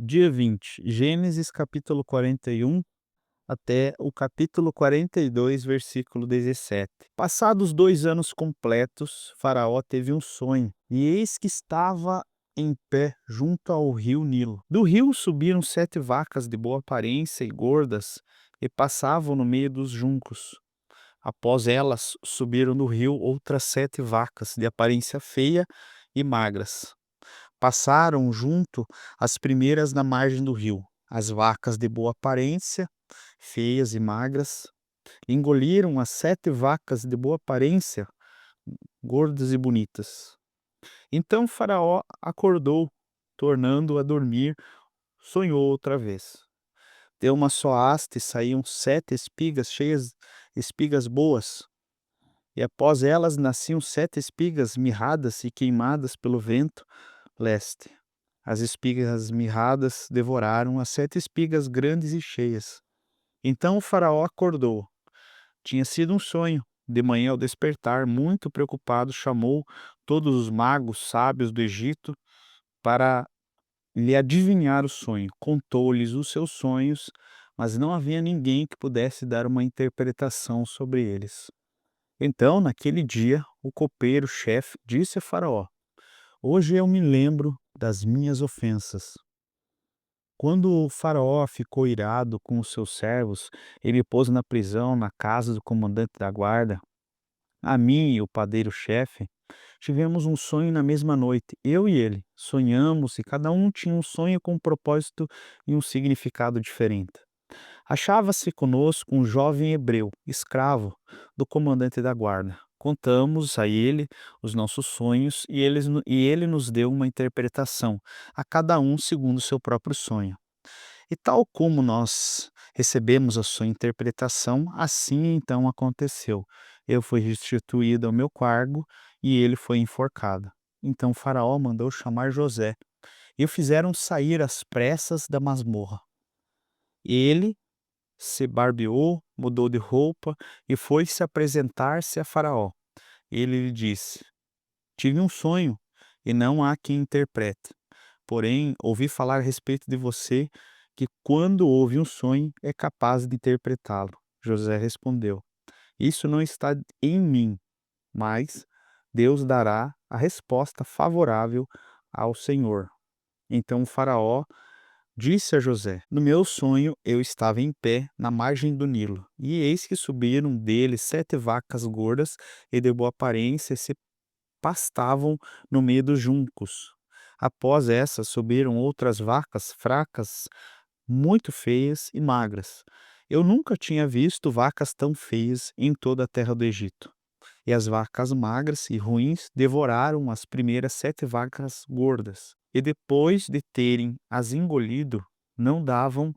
Dia 20, Gênesis capítulo 41 até o capítulo 42, versículo 17. Passados 2 anos completos, Faraó teve um sonho, e eis que estava em pé junto ao rio Nilo. Do rio subiram 7 vacas de boa aparência e gordas, e passavam no meio dos juncos. Após elas, subiram do rio outras 7 vacas de aparência feia e magras. Passaram junto as primeiras na margem do rio. As vacas de boa aparência, feias e magras, engoliram as 7 vacas de boa aparência, gordas e bonitas. Então Faraó acordou, tornando a dormir, sonhou outra vez. Deu uma só haste e saíam 7 espigas cheias, espigas boas, e após elas nasciam 7 espigas mirradas e queimadas pelo vento leste. As espigas mirradas devoraram as 7 espigas grandes e cheias. Então o faraó acordou. Tinha sido um sonho. De manhã, ao despertar, muito preocupado, chamou todos os magos sábios do Egito para lhe adivinhar o sonho. Contou-lhes os seus sonhos, mas não havia ninguém que pudesse dar uma interpretação sobre eles. Então, naquele dia, o copeiro-chefe disse a Faraó: Hoje eu me lembro das minhas ofensas. Quando o faraó ficou irado com os seus servos, ele pôs na prisão, na casa do comandante da guarda. A mim e o padeiro-chefe tivemos um sonho na mesma noite, eu e ele. Sonhamos e cada um tinha um sonho com um propósito e um significado diferente. Achava-se conosco um jovem hebreu, escravo do comandante da guarda. Contamos a ele os nossos sonhos e ele nos deu uma interpretação, a cada um segundo o seu próprio sonho. E tal como nós recebemos a sua interpretação, assim então aconteceu. Eu fui restituído ao meu cargo e ele foi enforcado. Então Faraó mandou chamar José e o fizeram sair às pressas da masmorra. Ele se barbeou, mudou de roupa e foi se apresentar-se a Faraó. Ele lhe disse: Tive um sonho e não há quem interprete. Porém, ouvi falar a respeito de você que, quando ouve um sonho, é capaz de interpretá-lo. José respondeu: Isso não está em mim, mas Deus dará a resposta favorável ao Senhor. Então o Faraó disse a José: No meu sonho eu estava em pé na margem do Nilo, e eis que subiram dele 7 vacas gordas e de boa aparência e se pastavam no meio dos juncos. Após essas subiram outras vacas fracas, muito feias e magras. Eu nunca tinha visto vacas tão feias em toda a terra do Egito. E as vacas magras e ruins devoraram as primeiras 7 vacas gordas. E depois de terem as engolido, não davam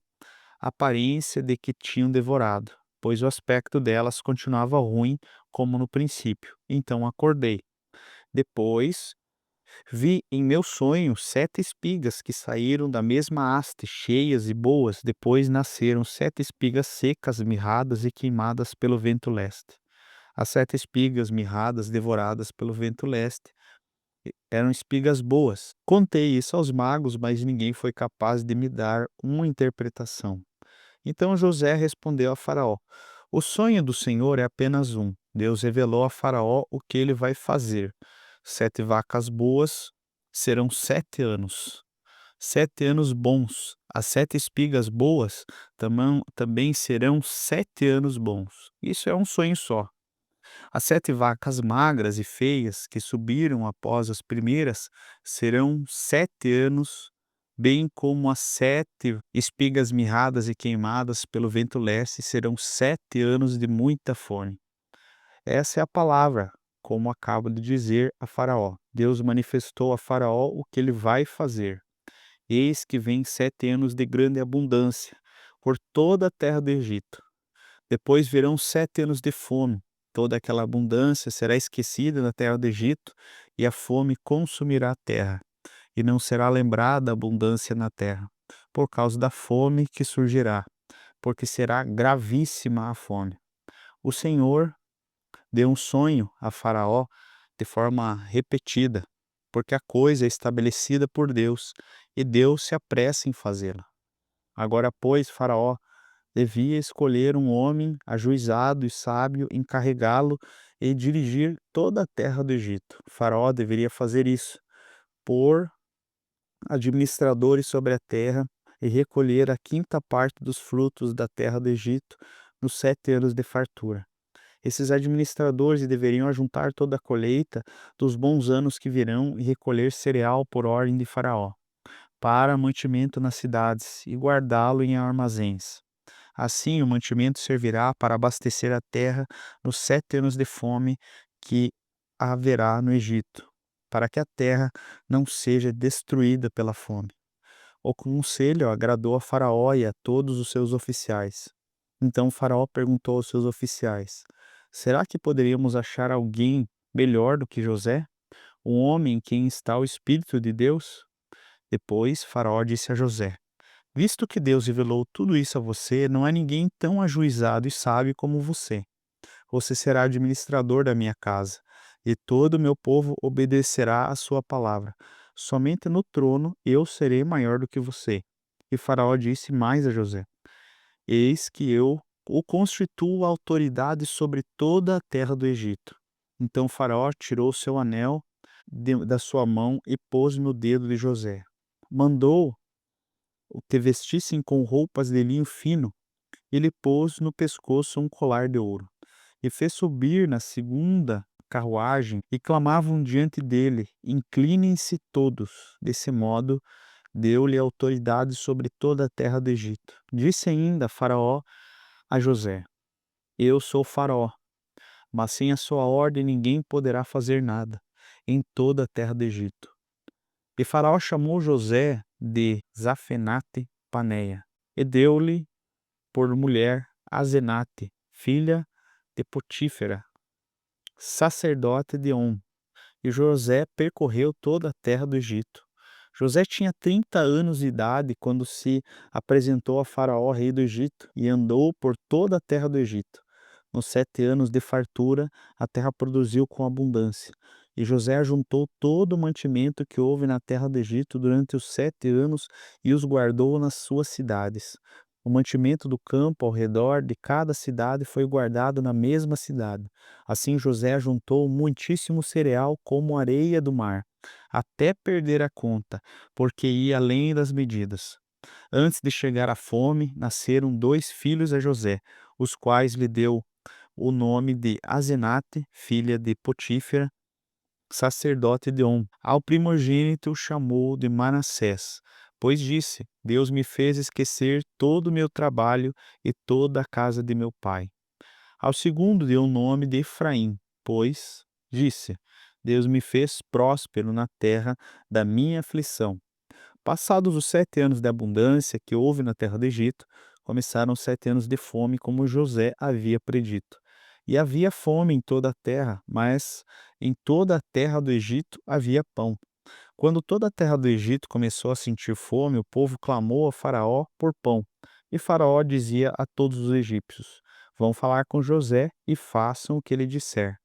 aparência de que tinham devorado, pois o aspecto delas continuava ruim como no princípio. Então acordei. Depois vi em meu sonho 7 espigas que saíram da mesma haste, cheias e boas. Depois nasceram 7 espigas secas, mirradas e queimadas pelo vento leste. As 7 espigas mirradas, devoradas pelo vento leste, eram espigas boas. Contei isso aos magos, mas ninguém foi capaz de me dar uma interpretação. Então José respondeu a Faraó: O sonho do Senhor é apenas um. Deus revelou a Faraó o que ele vai fazer. 7 vacas boas serão 7 anos. 7 anos bons. As 7 espigas boas também serão 7 anos bons. Isso é um sonho só. As 7 vacas magras e feias que subiram após as primeiras serão 7 anos, bem como as 7 espigas mirradas e queimadas pelo vento leste serão 7 anos de muita fome. Essa é a palavra, como acabo de dizer a Faraó. Deus manifestou a Faraó o que ele vai fazer. Eis que vem 7 anos de grande abundância por toda a terra do Egito. Depois virão 7 anos de fome. Toda aquela abundância será esquecida na terra do Egito, e a fome consumirá a terra, e não será lembrada a abundância na terra, por causa da fome que surgirá, porque será gravíssima a fome. O Senhor deu um sonho a Faraó de forma repetida. porque a coisa é estabelecida por Deus, e Deus se apressa em fazê-la. Agora, pois, Faraó devia escolher um homem ajuizado e sábio, encarregá-lo e dirigir toda a terra do Egito. Faraó deveria fazer isso, pôr administradores sobre a terra e recolher a quinta parte dos frutos da terra do Egito nos 7 anos de fartura. Esses administradores deveriam ajuntar toda a colheita dos bons anos que virão e recolher cereal por ordem de Faraó, para mantimento nas cidades e guardá-lo em armazéns. Assim, o mantimento servirá para abastecer a terra nos 7 anos de fome que haverá no Egito, para que a terra não seja destruída pela fome. O conselho agradou a Faraó e a todos os seus oficiais. Então Faraó perguntou aos seus oficiais: Será que poderíamos achar alguém melhor do que José, um homem em quem está o Espírito de Deus? Depois Faraó disse a José: Visto que Deus revelou tudo isso a você, não há ninguém tão ajuizado e sábio como você. Você será administrador da minha casa, e todo o meu povo obedecerá à sua palavra. Somente no trono eu serei maior do que você. E Faraó disse mais a José: Eis que eu o constituo autoridade sobre toda a terra do Egito. Então Faraó tirou seu anel da sua mão e pôs no dedo de José. Mandou o que vestissem com roupas de linho fino, e lhe pôs no pescoço um colar de ouro. E fez subir na segunda carruagem, e clamavam diante dele: Inclinem-se todos. Desse modo, deu-lhe autoridade sobre toda a terra do Egito. Disse ainda Faraó a José: Eu sou Faraó, mas sem a sua ordem ninguém poderá fazer nada em toda a terra do Egito. E Faraó chamou José de Zafenate Paneia, e deu-lhe por mulher Azenate, filha de Potífera, sacerdote de On. E José percorreu toda a terra do Egito. José tinha 30 anos de idade quando se apresentou a Faraó, rei do Egito, e andou por toda a terra do Egito. Nos 7 anos de fartura, a terra produziu com abundância. E José ajuntou todo o mantimento que houve na terra do Egito durante os 7 anos e os guardou nas suas cidades. O mantimento do campo ao redor de cada cidade foi guardado na mesma cidade. Assim José ajuntou muitíssimo cereal como areia do mar, até perder a conta, porque ia além das medidas. Antes de chegar à fome, nasceram 2 filhos a José, os quais lhe deu o nome de Azenate, filha de Potífera, sacerdote de On. Ao primogênito o chamou de Manassés, pois disse: Deus me fez esquecer todo o meu trabalho e toda a casa de meu pai. Ao segundo deu o nome de Efraim, pois disse: Deus me fez próspero na terra da minha aflição. Passados os 7 anos de abundância que houve na terra do Egito, começaram os 7 anos de fome, como José havia predito. E havia fome em toda a terra, mas em toda a terra do Egito havia pão. Quando toda a terra do Egito começou a sentir fome, o povo clamou a Faraó por pão. E Faraó dizia a todos os egípcios: Vão falar com José e façam o que ele disser.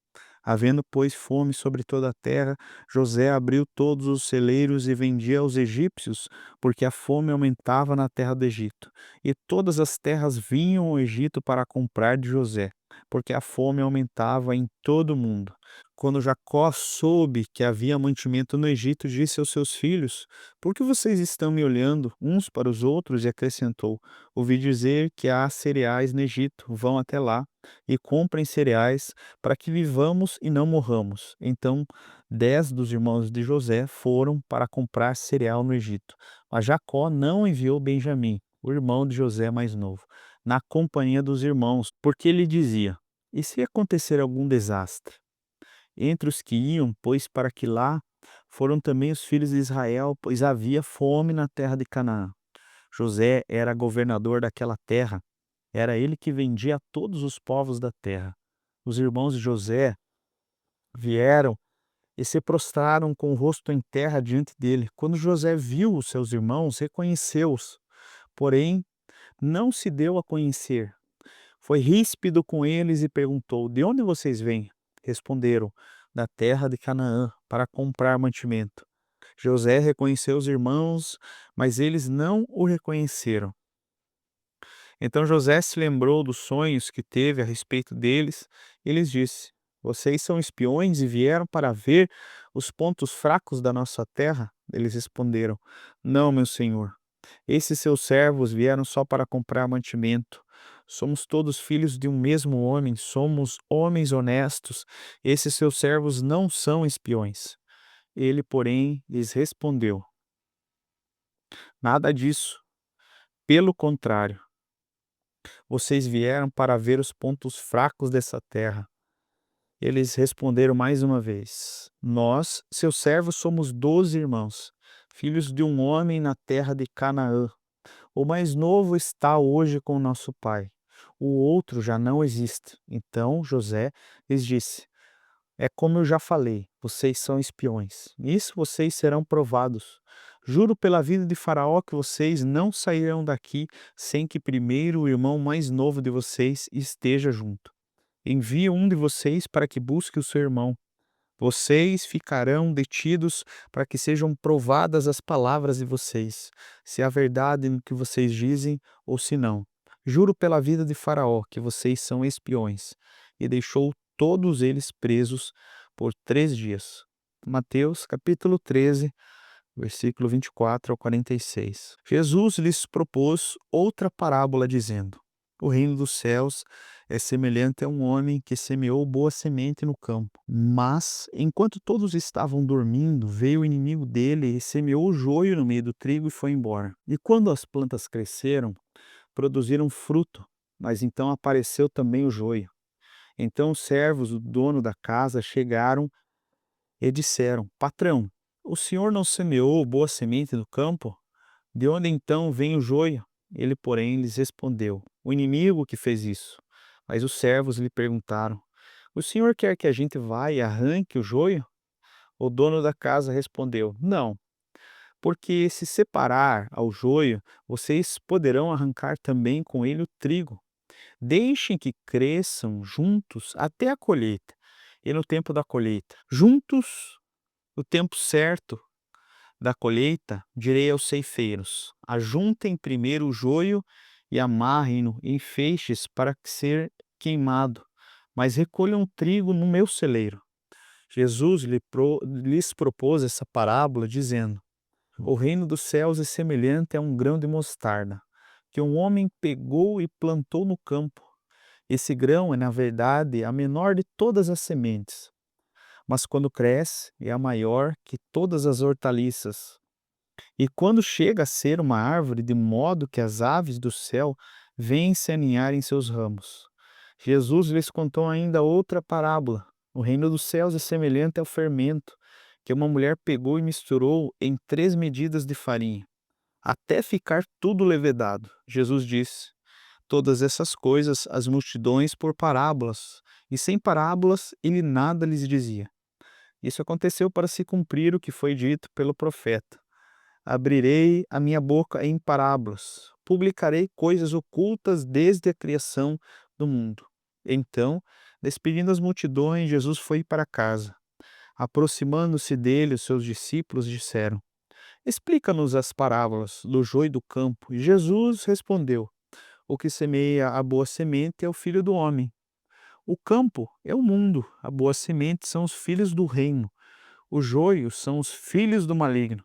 Havendo, pois, fome sobre toda a terra, José abriu todos os celeiros e vendia aos egípcios, porque a fome aumentava na terra do Egito. E todas as terras vinham ao Egito para comprar de José, porque a fome aumentava em todo o mundo. Quando Jacó soube que havia mantimento no Egito, disse aos seus filhos: Por que vocês estão me olhando uns para os outros? E acrescentou: Ouvi dizer que há cereais no Egito, vão até lá e comprem cereais para que vivamos e não morramos. Então 10 dos irmãos de José foram para comprar cereal no Egito. Mas Jacó não enviou Benjamim, o irmão de José mais novo, na companhia dos irmãos, porque ele dizia: E se acontecer algum desastre? Entre os que iam, pois para que lá foram também os filhos de Israel, pois havia fome na terra de Canaã. José era governador daquela terra, era ele que vendia a todos os povos da terra. Os irmãos de José vieram e se prostraram com o rosto em terra diante dele. Quando José viu os seus irmãos, reconheceu-os, porém não se deu a conhecer. Foi ríspido com eles e perguntou: De onde vocês vêm? Responderam: da terra de Canaã para comprar mantimento. José reconheceu os irmãos, mas eles não o reconheceram. Então José se lembrou dos sonhos que teve a respeito deles e lhes disse: Vocês são espiões e vieram para ver os pontos fracos da nossa terra? Eles responderam: Não, meu senhor. Esses seus servos vieram só para comprar mantimento. Somos todos filhos de um mesmo homem, somos homens honestos. Esses seus servos não são espiões. Ele, porém, lhes respondeu: Nada disso. Pelo contrário, vocês vieram para ver os pontos fracos dessa terra. Eles responderam mais uma vez: Nós, seus servos, somos 12 irmãos, filhos de um homem na terra de Canaã. O mais novo está hoje com nosso pai. O outro já não existe. Então José lhes disse: É como eu já falei, vocês são espiões. Nisso vocês serão provados. Juro pela vida de Faraó que vocês não sairão daqui sem que primeiro o irmão mais novo de vocês esteja junto. Envie um de vocês para que busque o seu irmão. Vocês ficarão detidos para que sejam provadas as palavras de vocês, se há verdade no que vocês dizem ou se não. Juro pela vida de Faraó que vocês são espiões. E deixou todos eles presos por 3 dias. Mateus capítulo 13, versículo 24 ao 46. Jesus lhes propôs outra parábola dizendo: O reino dos céus é semelhante a um homem que semeou boa semente no campo. Mas, enquanto todos estavam dormindo, veio o inimigo dele e semeou o joio no meio do trigo e foi embora. E quando as plantas cresceram, produziram fruto, mas então apareceu também o joio. Então os servos do dono da casa chegaram e disseram: Patrão, o senhor não semeou boa semente no campo? De onde então vem o joio? Ele, porém, lhes respondeu: O inimigo que fez isso. Mas os servos lhe perguntaram: O senhor quer que a gente vá e arranque o joio? O dono da casa respondeu: Não, porque se separar ao joio, vocês poderão arrancar também com ele o trigo. Deixem que cresçam juntos até a colheita. E no tempo da colheita, juntos, no tempo certo da colheita, direi aos ceifeiros: ajuntem primeiro o joio e amarrem-no em feixes para ser queimado, mas recolham o trigo no meu celeiro. Jesus lhes propôs essa parábola, dizendo: O reino dos céus é semelhante a um grão de mostarda, que um homem pegou e plantou no campo. Esse grão é, na verdade, a menor de todas as sementes, mas quando cresce, é a maior que todas as hortaliças. E quando chega a ser uma árvore, de modo que as aves do céu vêm se aninhar em seus ramos. Jesus lhes contou ainda outra parábola. O reino dos céus é semelhante ao fermento, que uma mulher pegou e misturou em 3 medidas de farinha, até ficar tudo levedado. Jesus disse: Todas essas coisas as multidões por parábolas, e sem parábolas ele nada lhes dizia. Isso aconteceu para se cumprir o que foi dito pelo profeta: Abrirei a minha boca em parábolas, publicarei coisas ocultas desde a criação do mundo. Então, despedindo as multidões, Jesus foi para casa. Aproximando-se dele, os seus discípulos disseram: Explica-nos as parábolas do joio e do campo. E Jesus respondeu: O que semeia a boa semente é o filho do homem. O campo é o mundo, a boa semente são os filhos do reino, o joio são os filhos do maligno.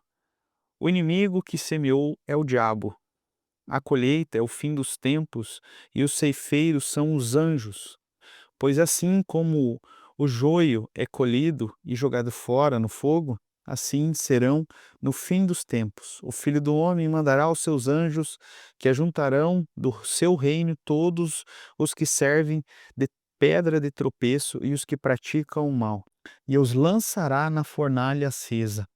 O inimigo que semeou é o diabo. A colheita é o fim dos tempos e os ceifeiros são os anjos. Pois assim como o joio é colhido e jogado fora no fogo, assim serão no fim dos tempos. O Filho do Homem mandará os seus anjos, que ajuntarão do seu reino todos os que servem de pedra de tropeço e os que praticam o mal, e os lançará na fornalha acesa.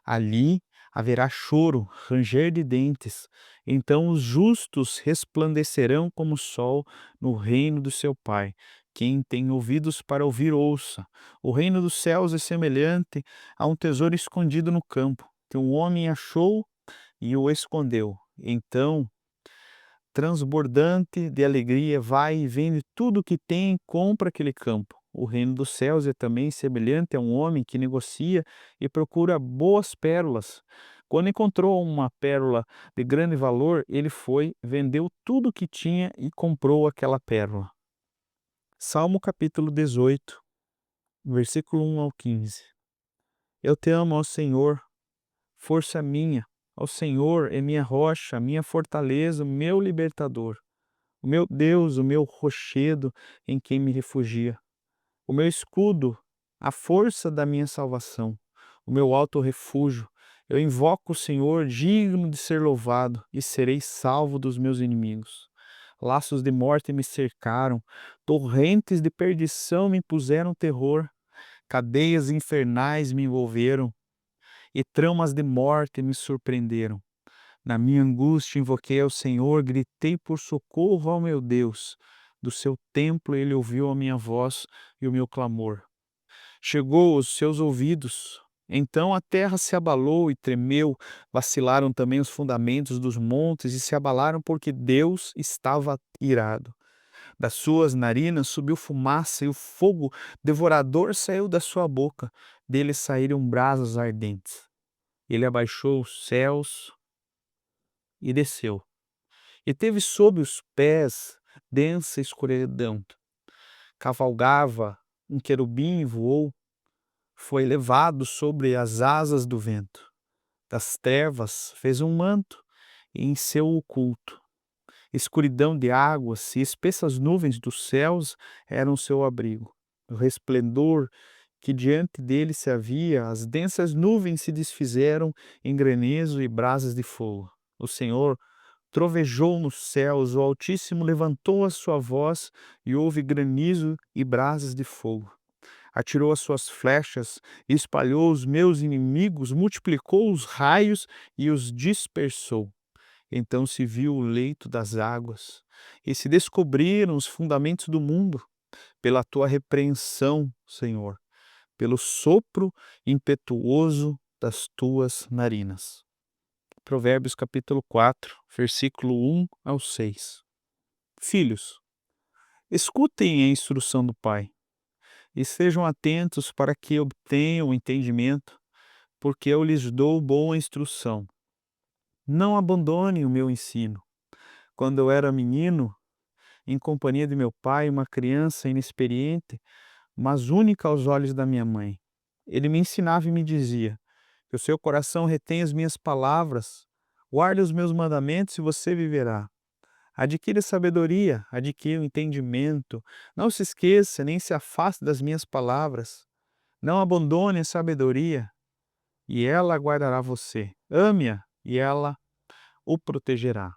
Ali haverá choro, ranger de dentes. Então os justos resplandecerão como o sol no reino do seu Pai. Quem tem ouvidos para ouvir, ouça. O reino dos céus é semelhante a um tesouro escondido no campo, que um homem achou e o escondeu. Então, transbordante de alegria, vai e vende tudo o que tem e compra aquele campo. O reino dos céus é também semelhante a um homem que negocia e procura boas pérolas. Quando encontrou uma pérola de grande valor, ele foi, vendeu tudo o que tinha e comprou aquela pérola. Salmo capítulo 18, versículo 1 ao 15. Eu te amo, ó Senhor, força minha. Ó Senhor é minha rocha, minha fortaleza, meu libertador. O meu Deus, o meu rochedo em quem me refugia. O meu escudo, a força da minha salvação, o meu alto refúgio. Eu invoco o Senhor, digno de ser louvado, e serei salvo dos meus inimigos. Laços de morte me cercaram, torrentes de perdição me impuseram terror, cadeias infernais me envolveram, e tramas de morte me surpreenderam. Na minha angústia invoquei ao Senhor, gritei por socorro ao meu Deus. Do seu templo ele ouviu a minha voz e o meu clamor. Chegou aos seus ouvidos. Então a terra se abalou e tremeu, vacilaram também os fundamentos dos montes e se abalaram porque Deus estava irado. Das suas narinas subiu fumaça e o fogo devorador saiu da sua boca. Dele saíram brasas ardentes. Ele abaixou os céus e desceu. E teve sob os pés densa escuridão. Cavalgava um querubim e voou, foi levado sobre as asas do vento. Das trevas fez um manto e em seu oculto. Escuridão de águas e espessas nuvens dos céus eram seu abrigo. O resplendor que diante dele se havia, as densas nuvens se desfizeram em granizo e brasas de fogo. O Senhor trovejou nos céus, o Altíssimo levantou a sua voz e houve granizo e brasas de fogo. Atirou as suas flechas, espalhou os meus inimigos, multiplicou os raios e os dispersou. Então se viu o leito das águas e se descobriram os fundamentos do mundo. Pela tua repreensão, Senhor, pelo sopro impetuoso das tuas narinas. Provérbios capítulo 4, versículo 1 ao 6. Filhos, escutem a instrução do Pai, e sejam atentos para que obtenham entendimento, porque eu lhes dou boa instrução. Não abandonem o meu ensino. Quando eu era menino, em companhia de meu pai, uma criança inexperiente, mas única aos olhos da minha mãe, ele me ensinava e me dizia: que o seu coração retém as minhas palavras, guarde os meus mandamentos e você viverá. Adquira sabedoria, adquira o entendimento. Não se esqueça nem se afaste das minhas palavras. Não abandone a sabedoria, e ela guardará você. Ame-a, e ela o protegerá.